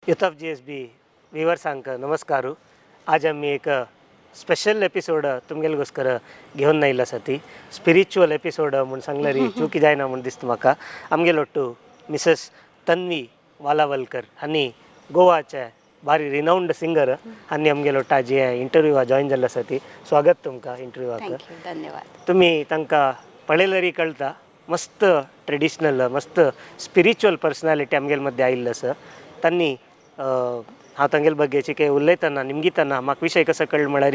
Youth of GSB व्ह्युअर्सांक नमस्कार. आज आम्ही एक स्पेशल एपिसोड तुमगेलगोस्कर घेऊन येयला आसा. ती स्पिरिच्युअल एपिसोड म्हणून सांगल्यारी चुकी जायना म्हणून दिसता म्हाका. आमगेलोट्टू मिसेस तन्वी वालावलकर हांणी गोवाचे भारी रिनाउंड सिंगर हांणी आमगेलोट्ट आज इंटरव्यूवा जॉईन जाल्ले आसा. ती स्वागत तुमकां इंटरव्यूवाक. धन्यवाद. तुम्ही तांकां पळयल्यारी कळटा मस्त ट्रेडिशनल मस्त स्पिरिच्युअल पर्सनॅलिटी आमगेल मध्ये आयिल्लो आसा. त्यांनी हांव तांगेल बग्गेची काही उलयतना निमगितना म्हाका विशय कसो कळ्ळो म्हळ्यार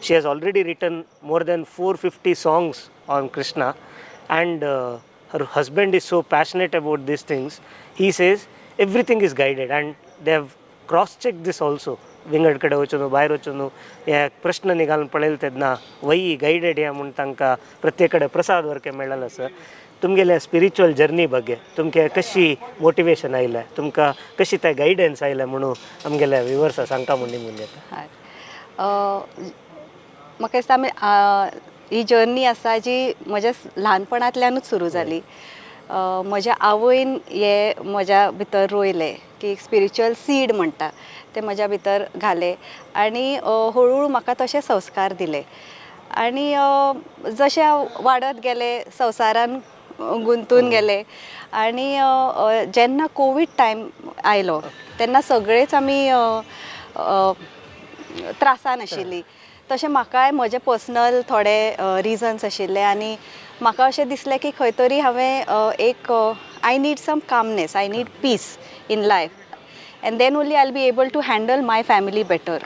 she has already written more than 450 songs on Krishna and her husband is so passionate about these things. He says everything is guided and they have cross check these also. विंगड कडेन वचून भायर वचून हे प्रश्न निघालून पळयले तेन्ना वही गायडेड या म्हणून तांकां प्रत्येक कडेन प्रसाद वरके मेळ्ळेलो आसा. तुमगेल्या स्पिरिच्युअल जर्नी बगे तुमकां कशी मोटिवेशन आयलें, तुमकां कशी तें गायडन्स आयलें म्हणून आमगेल्या व्ह्युअर्सा सांगता म्हणून निमून येता. म्हाका दिसता ही जर्नी आसा जी म्हज्या ल्हानपणांतल्यानूच सुरू जाली. म्हज्या आवयन हे म्हज्या भितर रोयलें की स्पिरिच्युअल सीड म्हणटा ते म्हज्या भितर घाले आनी हळूहळू म्हाका तशे संस्कार दिले. आनी जशें हांव वाडत गेलें संवसारान गुंतून गेले आनी जेन्ना कोवीड टायम आयलो तेन्ना सगळेच आमी त्रासान आशिल्लीं. तशें म्हाकाय म्हजे पर्सनल थोडे रिजन्स आशिल्ले आनी म्हाका अशें दिसलें की खंय तरी हांवें एक I need some calmness, I need peace in life and then only I will be able to handle my family better.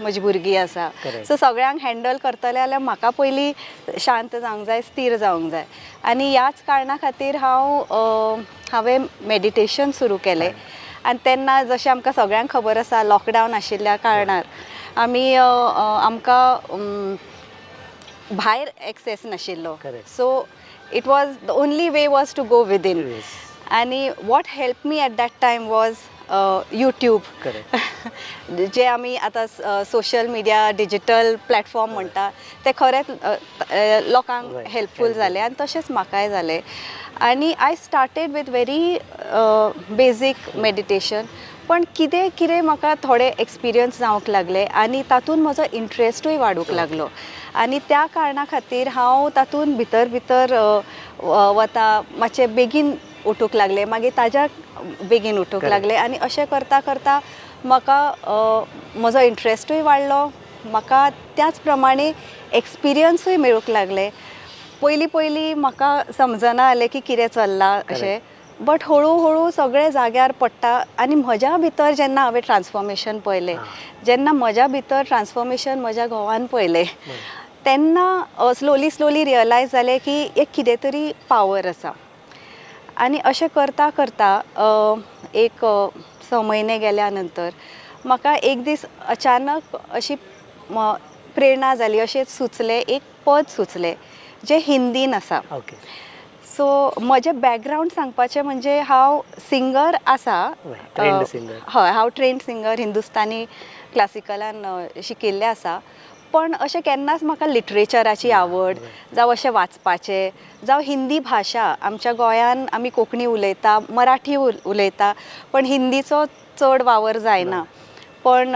म्हजी भुरगीं आसा सो सगळ्यांक हँडल करतले जाल्यार म्हाका पयलीं शांत जावंक जाय, स्थिर जावंक जाय. आनी ह्याच कारणां खातीर हांवें मेडिटेशन सुरू केलें. आनी तेन्ना जशें आमकां सगळ्यांक खबर आसा लॉकडावन आशिल्ल्या कारणान आमकां भायर एक्सेस नाशिल्लो. So it was the only way was to go within. आनी what help me at that time was YouTube. जे आमी आतां सोशल मिडिया डिजिटल प्लॅटफॉर्म म्हणटा ते खरेंच लोकांक हेल्पफूल जाले आनी तशेंच म्हाकाय जालें. आनी I started with very basic meditation. पण कितें कितें म्हाका थोडे एक्सपिरियन्स जावंक लागले आनी तातूंत म्हजो इंट्रस्टूय वाडूंक लागलो. आनी त्या कारणां खातीर हांव तातूंत भितर भितर वता मातशें बेगीन उठूंक लागलें, मागीर ताज्या बेगीन उठूंक लागलें आनी अशें करता करता म्हाका म्हजो इंट्रस्टूय वाडलो. म्हाका त्याच प्रमाणे एक्सपिरियन्सूय मेळूंक लागले. पयलीं म्हाका समजना जालें की कितें चल्लां अशें, बट हळू सगळे जाग्यार पडटा. आनी म्हज्या भितर जेन्ना हांवें ट्रान्सफॉर्मेशन पळयलें, जेन्ना म्हज्या भितर ट्रान्सफॉर्मेशन म्हज्या घोवान पळयलें तेन्ना स्लोली रियलायज जालें की एक कितें तरी पावर आसा. आनी अशें करता करता एक 6 म्हयने गेल्या नंतर म्हाका एक दीस अचानक अशी प्रेरणा जाली. अशें सुचलें, एक पद सुचलें जें हिंदीन आसा. सो म्हजें बॅकग्रावंड सांगपाचें म्हणजे हांव सिंगर आसा. हय, हांव ट्रेंड सिंगर हिंदुस्तानी क्लासिकलान शिकिल्लें आसा. पण अशें केन्नाच म्हाका लिटरेचराची आवड जावं अशें वाचपाचें जावं हिंदी भाशा आमच्या गोंयान आमी कोंकणी उलयता, मराठी उलयता, पण हिंदीचो चड वावर जायना. पण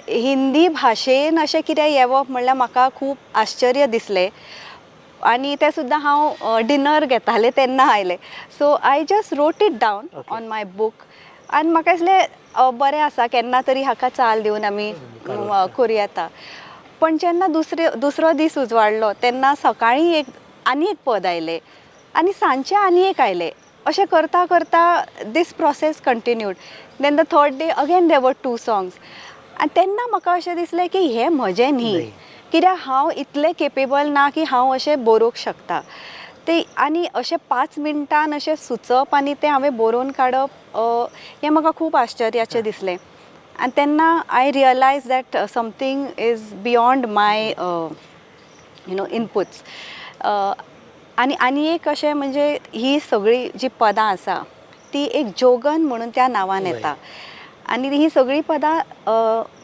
हिंदी भाशेन अशें कितें येवप म्हणल्यार म्हाका खूब आश्चर्य दिसलें. आनी तें सुद्दां हांव डिनर घेतालें तेन्ना आयलें. So I just wrote it down on my book आनी म्हाका दिसलें बरें आसा केन्ना तरी हाका चाल दिवन आमी करूं येता. पण जेन्ना दुसरो दीस उजवाडलो तेन्ना सकाळीं आनी एक पद आयलें आनी सांजचें आनी एक आयलें. अशें करता करता this process continued. Then the third day again there वर 2 songs. आनी तेन्ना म्हाका अशें दिसलें की हें म्हजें न्ही, कित्याक हांव इतलें केपेबल ना की हांव अशें बरोवंक शकता तें. आनी अशें 5 मिनटान अशें सुचप आनी तें हांवें बरोवन काडप हें म्हाका खूब आश्चर्याचें दिसलें. आनी तेन्ना I realise that something is beyond my inputs. आनी एक अशें म्हणजे ही सगळी जी पदां आसा ती एक जोगन म्हणून त्या नांवान येता आनी ही सगळीं पदां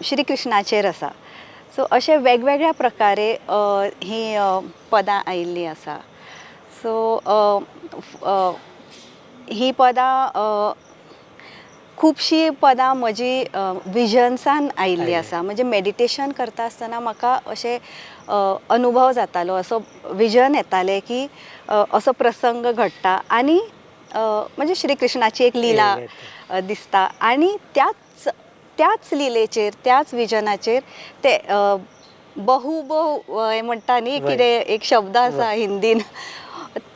श्री कृष्णाचेर आसा. सो अशें वेगवेगळ्या प्रकारे ही पदां आयिल्लीं आसा. सो ही पदां खुबशीं पदां म्हजी विजन्सान आयिल्लीं आसा. म्हणजे मेडिटेशन करता आसतना म्हाका अशें अनुभव जातालो, असो विजन येतालें की असो प्रसंग घडटा आनी म्हणजे श्री कृष्णाची एक लीला दिसता आनी त्याच लिलेचेर, त्याच विजनाचेर ते बहु म्हणटा न्ही कितें एक शब्द आसा हिंदीन,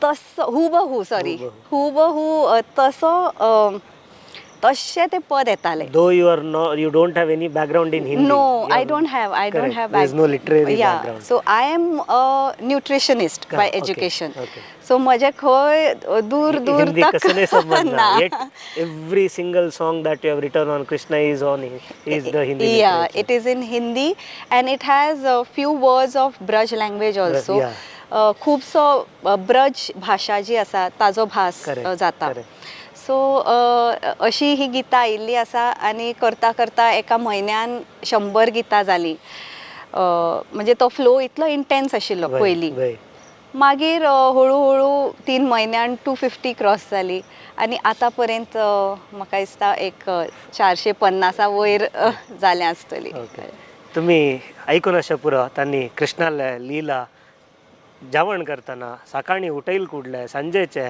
तसो हुबहू सॉरी हुबहू तसो तशें ते पद येताले. Though you don't have any background in Hindi. No, I don't have There's no literary yeah, background. so I am a nutritionist by education. Okay. So म्हजे खंय दूर दूर Hindi तक कसं नाही समजणार. ना. Yet every single song that you have written on Krishna is the Hindi Yeah, literature. it is in Hindi and it has a few words of Braj language also. Yeah. खूबसो Braj भाशा जी आसा ताजो भास जाता. सो अशी ही गितां आयिल्ली आसा आनी करता करता एका म्हयन्यान 100 गितां जालीं. म्हणजे तो फ्लो इतलो इंटेन्स आशिल्लो पयलीं. मागीर हळू हळू 3 म्हयन्यान 250 क्रॉस जाली आनी आतां पर्यंत म्हाका दिसता एक 450 वयर जालें आसतली. तुम्ही ऐकून अशें पुरो तांणी कृष्णाले लीला जेवण करतना सकाळी उठैल कुडले सांजेचे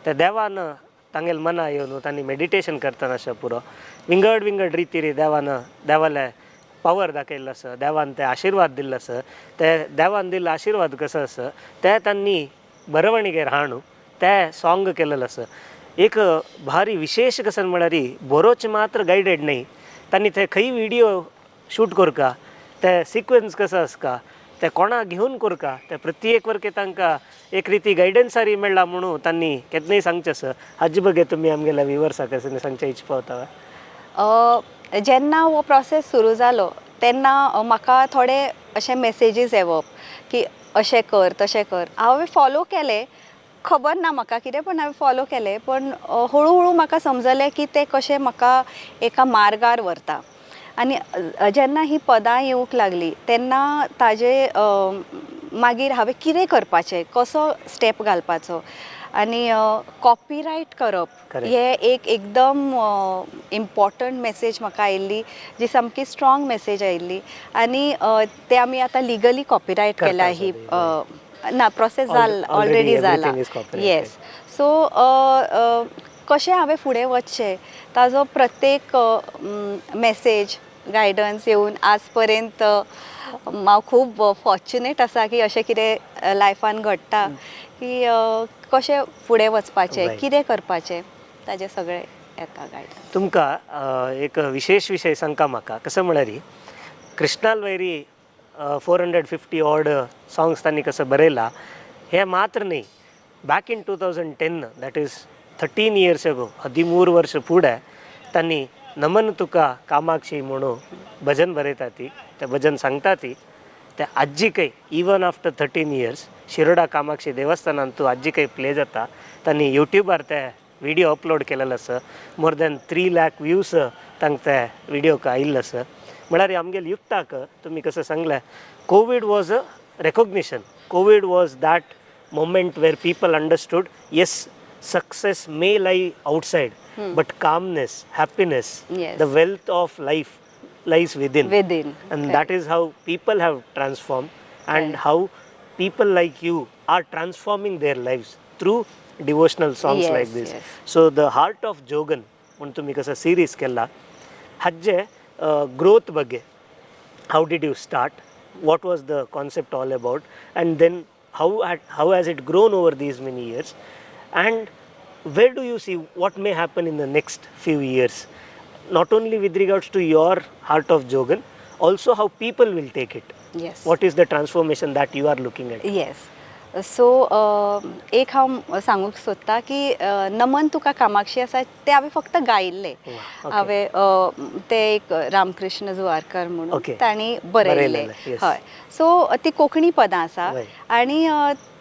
ते देवान तांगेल मना येवन तांणी मेडिटेशन करतना अशें पुरो विंगड विंगड रितीरी देवाले पावर दाखयल्लो आसा, देवान ते आशिर्वाद दिल्लो आसा, ते देवान दिल्लो आशिर्वाद कसो आसा ते तांणी बरवणीगेर हाडून ते सॉंग केलेलो आसा. एक भारी विशेष कसन म्हळ्यार बरोवचे मात्र गायडेड न्ही, तांणी ते खंय व्हिडिओ शूट करका, ते सिक्वेन्स कसो आसका, ते कोणा घेवन करका, ते प्रत्येक वर्के तांकां एक रिती गायडन्सारी मेळ्ळा म्हणून तांणी केन्नाय सांगचें आसा. हाजे बगे तुमी आमगेल्या व्हिवर्साक सांगचें इच्छ पावता. जेन्ना हो प्रोसेस सुरू जालो तेन्ना म्हाका थोडे अशे मेसेजीस येवप की अशें कर तशें कर. हांवें फॉलो केलें, खबर ना म्हाका कितें पण हांवें फॉलो केलें, पण हळू हळू म्हाका समजलें की तें कशें म्हाका एका मार्गार व्हरता. आनी जेन्ना ही पदां येवंक लागलीं तेन्ना ताजे मागीर हांवें कितें करपाचें, कसो स्टेप घालपाचो आनी कॉपीरायट करप हें एक एकदम इम्पॉर्टंट मेसेज म्हाका आयिल्ली, जी सामकी स्ट्रॉंग मेसेज आयिल्ली आनी ते आमी आतां लिगली कॉपीरायट केल्या ही ना प्रोसेस ऑलरेडी जाला. येस. सो कशें हांवें फुडें वचचें ताजो प्रत्येक मेसेज गायडन्स येवन आज पर्यंत हांव खूब फॉर्च्युनेट आसा की अशें कितें लायफान घडटा की कशें फुडें वचपाचें, कितें करपाचें ताजें सगळें येता गायडन्स. तुमकां एक विशेष विशय सांगता म्हाका. कसं म्हळ्यार कृष्णाल वैरी 450 ऑड सॉंग्स तांणी कसं बरयला हें मात्र न्ही. Back in 2010 that is 13 years ago 13 वर्ष फुडें तांणी नमन तुका कामाक्षी म्हणून भजन बरयता ती, ते भजन सांगता ती, ते आज्जीकय even after 13 years Shiroda Kamakshi देवस्थानांत तूं आज्जीकय प्ले जाता. तांणी यूट्यूबार ते व्हिडिओ अपलोड केलेलो आसा. मोर दॅन 3 lakh व्ह्यूज तांकां त्या व्हिडिओक आयिल्लो आसा. म्हळ्यार आमगेल्या युथाक तुमी कसं सांगलें COVID was a recognition. COVID was that moment where people understood yes success may lie outside, but calmness, happiness, the wealth of life lies within. And that is how people have transformed and how people like you are transforming their lives through devotional songs like this. So the heart of Jogan म्हणून तुम्ही कसं series केला हाजे growth बगे how did you start, what was the concept all about, and then how has it grown over these many years, and where do you see what may happen in the next few years, not only with regards to your heart of Jogan, also how people will take it. Yes. What is the transformation that you are looking at? Yes. So एक हांव सांगूंक सोदतां की नमन तुका कामाक्षी आसा तें हांवें फक्त गायिल्लें. हांवें ते एक रामकृष्ण जुवारकर म्हणून तांणी बरयल्लें. हय. सो ती कोंकणी पदां आसा आनी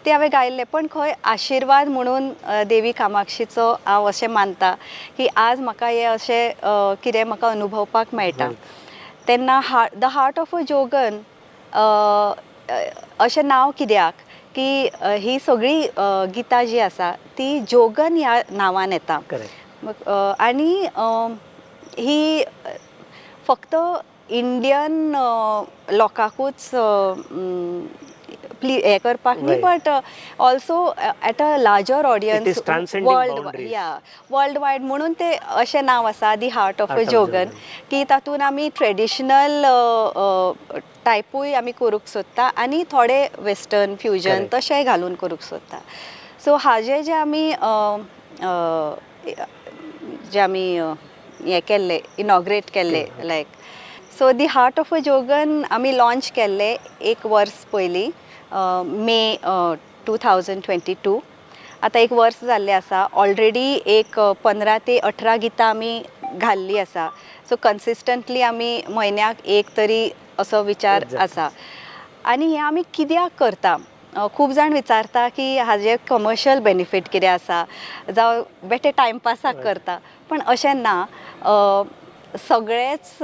ते हांवें गायिल्लें, पण खंय आशिर्वाद म्हणून देवी कामाक्षीचो हांव अशें मानतां की आज म्हाका हें अशें कितें म्हाका अनुभवपाक मेळटा तेन्ना द हार्ट ऑफ अ जोगन अशें नांव कित्याक की ही सगळी गितां जी आसा ती जोगन ह्या नांवान येता. आनी ही फक्त इंडियन लोकांकूच हे करपाक न्ही, but also at a larger audience world wide. म्हणून ते अशें नांव आसा दी हार्ट ऑफ अ जोगन, की तातूंत आमी ट्रेडिशनल टायपूय आमी करूंक सोदता आनी थोडे वेस्टर्न फ्युजन तशेंय घालून करूंक सोदता. सो हाजे जे आमी हें केल्ले, इनॉग्रेट केल्ले, like so the heart of a Jogan आमी लॉन्च केल्ले 1 वर्स पयलीं, मे 2022. आतां 1 वर्स जाल्लें आसा. ऑलरेडी एक 15 ते 18 गितां आमी घाल्लीं आसा. सो कन्सिस्टंटली आमी म्हयन्याक एक तरी असो विचार आसा. आनी हें आमी कित्याक करता? खूब जाण विचारता की हाजे कमर्शियल बेनिफीट कितें आसा, जावं बेटे टायमपासाक करता. पण अशें ना. सगळेच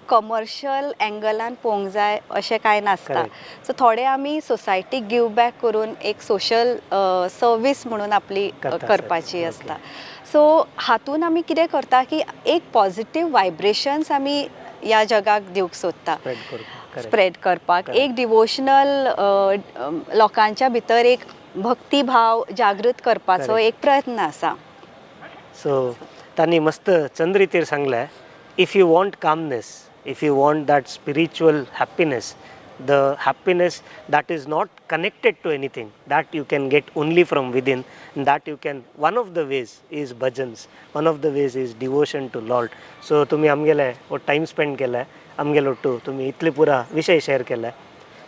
कमर्शियल एंगलान पळोवंक जाय अशें कांय नासता. सो थोडे आमी सोसायटीक गिव बॅक करून एक सोशल सर्वीस म्हणून आपली करपाची आसता. सो हातून आमी कितें करता की एक पॉझिटीव वायब्रेशन्स आमी ह्या जगाक दिवंक सोदता, स्प्रेड करपाक. एक डिवोशनल लोकांच्या भितर एक भक्तिभाव जागृत करपाचो एक प्रयत्न आसा. सो तांणी मस्त चंद रितीर सांगलें, if you want calmness, if you want that spiritual happiness, the happiness that is not connected to anything, that you can get only from within, and that you can, one of the ways is bhajans, one of the ways is devotion to Lord. So तुम्ही आमगेले वो time spend केला, आमगेलो to तुम्ही इतले पुरा विषय share केला.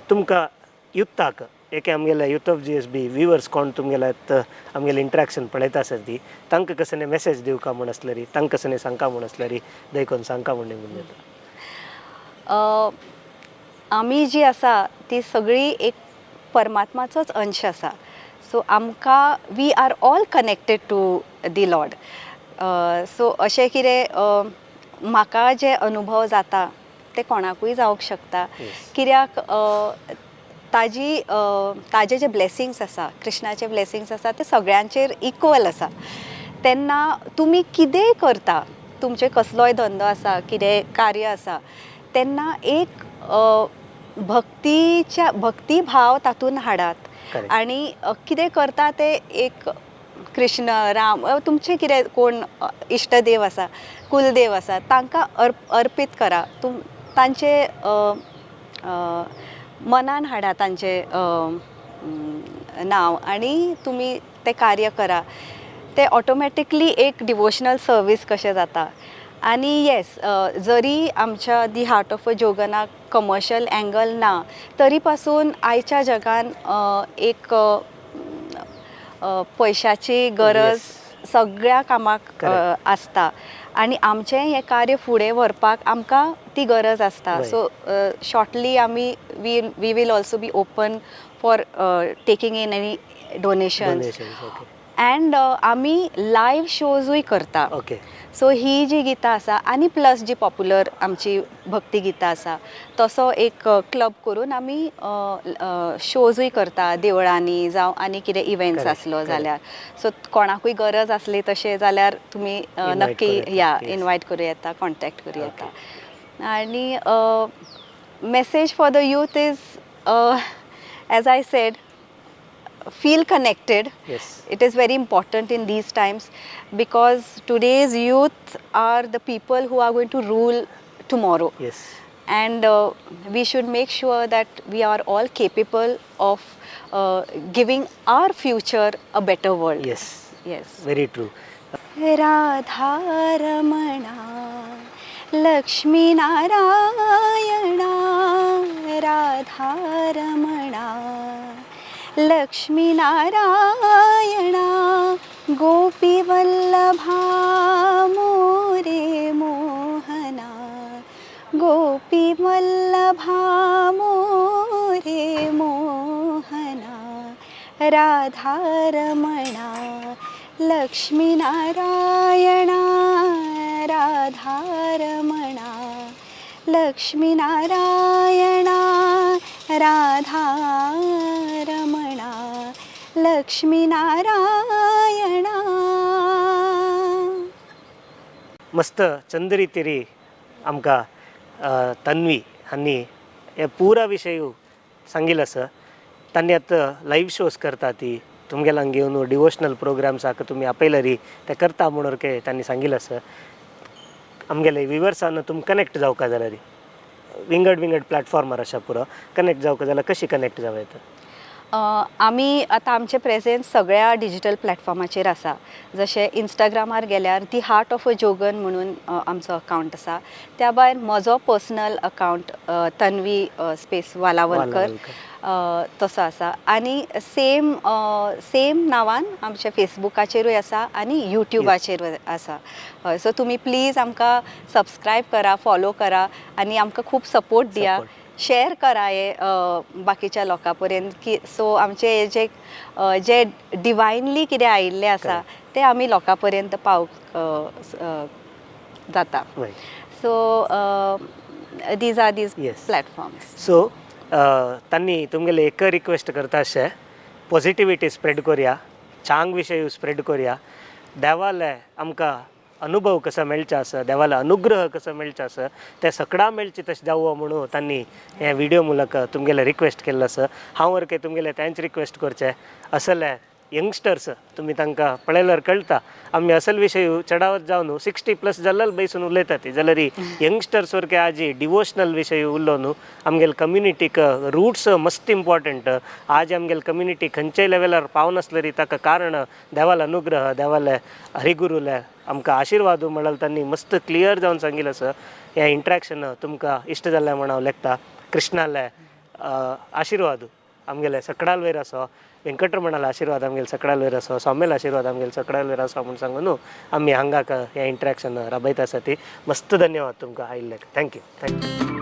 तुमकां युथाक एक आमगेले युथ ऑफ GSB व्ह्युअर्स कोण तुमगेले आमगेले इंटरॅक्शन पळयता आसत ती, तांकां कसले मेसेज दिवका म्हण आसले री, तांकां कसले सांगता म्हण आसले री, देखून सांगता म्हण येता. आमी जी आसा ती सगळी एक परमात्माचोच अंश आसा. सो आमकां we are all connected to the lord. So अशें कितें म्हाका जे अनुभव जाता ते कोणाकूय जावंक शकता. कित्याक ताजे जे ब्लेसिंग्स आसा, कृष्णाचे ब्लेसिंग्स आसा, ते सगळ्यांचेर इक्वल आसा. तेन्ना तुमी कितेंय करता, तुमचे कसलोय धंदो आसा, कितें कार्य आसा, तेन्ना एक भक्तिभाव तातूंत हाडात आनी कितें करता ते एक कृष्ण, राम, तुमचे कितें कोण इश्टदेव आसा, कुलदेव आसा, तांकां अर्पीत करा. तांचे मनान हाडा तांचे नांव आनी तुमी तें कार्य करा. ते ऑटोमॅटिकली एक डिवोशनल सर्वीस कशें जाता. आनी येस, जरी आमच्या दी हार्ट ऑफ अ जोगनाक कमर्शियल एंगल ना, तरी पासून आयच्या जगान एक पयशाची गरज सगळ्या कामाक आसता आनी आमचें हें कार्य फुडें व्हरपाक आमकां ती गरज आसता. सो शॉर्टली आमी we will also be open for taking in any donations. And आमी लायव्ह शोजूय करता. सो ही जी गितां आसा आनी प्लस जी पॉप्युलर आमची भक्ती गितां आसा, तसो एक क्लब करून आमी शोजूय करता देवळांनी जावं आनी कितें इव्हेंट्स आसलो जाल्यार. सो कोणाकूय गरज आसली तशें जाल्यार तुमी नक्की इनवायट करूं येता, कॉन्टॅक्ट करूं येता. आनी message for the youth is, as I said, feel connected. It is very important in these times because today's youth are the people who are going to rule tomorrow. And we should make sure that we are all capable of giving our future a better world. Yes, very true. Radha Ramana Lakshmi Narayana Radha Ramana Lakshmi Narayana Gopi Vallabha मोरे मोहना गोपी वल्लभा मोरे मोहना राधा रमणा लक्ष्मी नारायणा राधा रमणा लक्ष्मी नारायणा राधा रमणा लक्ष्मी नारायणा. मस्त चंदरी तिरी आमकां तन्वी हांणी हे पुरा विशय सांगिल्लो आसा. तांणी आतां लायव्ह शोज करता ती तुमगेलांक घेवन डिवोशनल प्रोग्राम्स आसा तुमी आपयल्यारी ते करता म्हणून तांणी सांगिल्लो आसा. आमगेले विवर्सान तुमी कनेक्ट जावका जाल्यार विंगड प्लॅटफॉर्मार आसा पुरो कनेक्ट जावका जाल्यार कशी कनेक्ट जावं येता? आमी आतां आमचे प्रेझेन्स सगळ्या डिजिटल प्लॅटफॉर्माचेर आसा. जशें इंस्टाग्रामार गेल्यार दी हार्ट ऑफ अ जोगन म्हणून आमचो अकावंट आसा. त्या भायर म्हजो personal account Tanvi space Walawalkar तसो आसा. आनी सेम नांवान आमच्या फेसबुकाचेरूय आसा आनी युट्यूबाचेरूय आसा. हय, सो तुमी प्लीज आमकां सबस्क्रायब करा, फॉलो करा आनी आमकां खूब सपोर्ट दिया. शेअर करा हे बाकीच्या लोकां पर्यंत की सो आमचे जे डिवायनली कितें आयिल्लें आसा तें आमी लोकां पर्यंत जाता. So these are these platforms. So तांणी तुमगेले एक रिक्वेस्ट करता अशें पॉझिटिविटी स्प्रेड करुया, चांग विशय स्प्रेड करुया, देवाले आमकां अनुभव कसो मेळचो आसा, देवाले अनुग्रह कसो मेळचो आसा ते सगळा मेळचे तशें जावो म्हणून तांणी हे व्हिडिओ मुलाक तुमगेले रिक्वेस्ट केल्लो आसा. हांव वरके तुमगेले तेंच रिक्वेस्ट करचें असले यंगस्टर्स तुमी तांकां पळयल्यार कळटा आमी असल विशय चडावत जावन 60+ जाल्यार बैसून उलयता ती जाल्यार यंगस्टर्स वरके आजी डिवोशनल विशय उरलो न्हू. आमगेले कम्युनिटीक रूट्स मस्त इम्पॉर्टंट. आज आमगेले कम्युनिटी खंयच्याय लेवलार पावनासलेरी ताका कारण देवाले अनुग्रह, देवाले हरिगुरुले आमकां आशिर्वाद म्हणल्यार तांणी मस्त क्लियर जावन सांगिल्लो आसा. हें इंट्रॅक्शन तुमकां इश्ट जालें म्हण हांव लेखता. कृष्णाले आशिर्वाद आमगेले सकडाल वयर आसो, वेंकटरमणाले आशिर्वाद आमगेले सकडाल वयर आसो, सौम्येल आशिर्वाद आमगेले सकडाल वयर आसो म्हूण सांगून आमी हांगा हें इंट्रॅक्शन राबयता आसा ती. मस्त धन्यवाद तुमकां आयिल्ल्याक. थँक्यू.